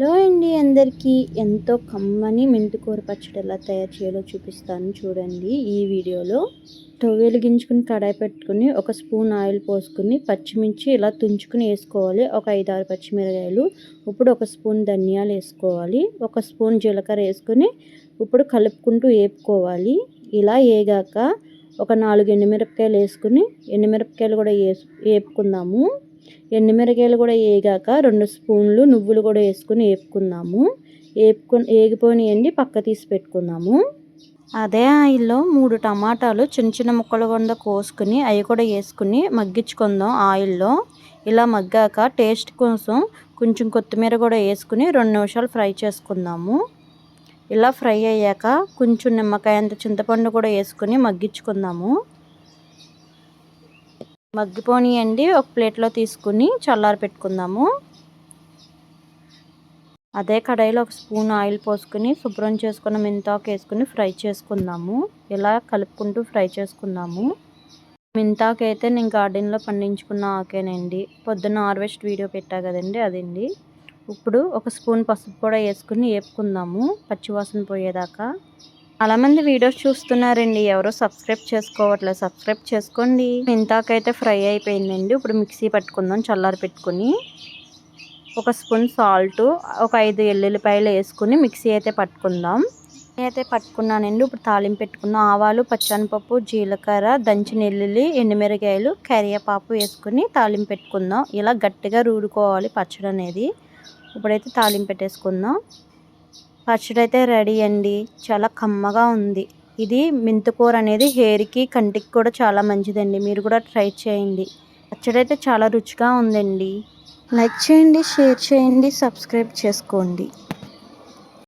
Hello అండి అందరికీ. ఎంతో కమ్మని మెంతికూర పచ్చడి ఎలా తయారు చేయాలో చూపిస్తాను చూడండి ఈ వీడియోలో. స్టవ్ వెలిగించుకుని కడాయి పెట్టుకుని ఒక స్పూన్ ఆయిల్ పోసుకుని పచ్చిమిర్చి ఇలా తుంచుకుని వేసుకోవాలి. ఒక 5-6 పచ్చిమిరకాయలు. ఇప్పుడు ఒక స్పూన్ ధనియాలు వేసుకోవాలి. ఒక స్పూన్ జీలకర్ర వేసుకుని ఇప్పుడు కలుపుకుంటూ వేపుకోవాలి. ఇలా వేగాక ఒక 4 ఎండుమిరపకాయలు వేసుకుని ఎండుమిరపకాయలు కూడా వేపుకుందాము. ఎండుమిరకాయలు కూడా వేగాక 2 స్పూన్లు నువ్వులు కూడా వేసుకుని వేపుకుందాము. వేగిపోయినాయండి, పక్క తీసి పెట్టుకుందాము. అదే ఆయిల్లో 3 టమాటాలు చిన్న చిన్న ముక్కలు కింద కోసుకుని అవి కూడా వేసుకుని మగ్గించుకుందాం ఆయిల్లో. ఇలా మగ్గాక టేస్ట్ కోసం కొంచెం కొత్తిమీర కూడా వేసుకుని 2 నిమిషాలు ఫ్రై చేసుకుందాము. ఇలా ఫ్రై అయ్యాక కొంచెం నిమ్మకాయ అంత చింతపండు కూడా వేసుకుని మగ్గించుకుందాము. మగ్గిపోనియండి, ఒక ప్లేట్లో తీసుకుని చల్లారి పెట్టుకుందాము. అదే కడాయిలో ఒక స్పూన్ ఆయిల్ పోసుకుని శుభ్రం చేసుకున్న మెంతాకు వేసుకుని ఫ్రై చేసుకుందాము. ఇలా కలుపుకుంటూ ఫ్రై చేసుకుందాము. మెంతాకు అయితే నేను గార్డెన్లో పండించుకున్న ఆకేనండి. పొద్దున్న హార్వెస్ట్ వీడియో పెట్టా కదండి, అదండి. ఇప్పుడు ఒక స్పూన్ పసుపు కూడా వేసుకుని వేపుకుందాము పచ్చివాసన పోయేదాకా. చాలామంది వీడియోస్ చూస్తున్నారండి, ఎవరో సబ్స్క్రైబ్ చేసుకోవట్లేదు. సబ్స్క్రైబ్ చేసుకోండి. మెంతాకైతే ఫ్రై అయిపోయిందండి. ఇప్పుడు మిక్సీ పట్టుకుందాం చల్లారి పెట్టుకుని. ఒక స్పూన్ సాల్ట్, ఒక 5 ఎల్లుల్లిపాయలు వేసుకుని మిక్సీ అయితే పట్టుకుందాం. పట్టుకున్నానండి. ఇప్పుడు తాలింపు పెట్టుకుందాం. ఆవాలు, పచ్చనిపప్పు, జీలకర్ర, దంచిన వెల్లుల్లి, ఎండుమిరకాయలు, కరివేపాకు వేసుకుని తాలింపు పెట్టుకుందాం. ఇలా గట్టిగా రూడుకోవాలి పచ్చడి అనేది. ఇప్పుడైతే తాలింపు పెట్టేసుకుందాం. పచ్చడి అయితే రెడీ అండి. చాలా కమ్మగా ఉంది. ఇది మెంతికూర అనేది హెయిర్కి, కంటికి కూడా చాలా మంచిదండి. మీరు కూడా ట్రై చేయండి. పచ్చడి అయితే చాలా రుచిగా ఉందండి. లైక్ చేయండి, షేర్ చేయండి, సబ్స్క్రైబ్ చేసుకోండి.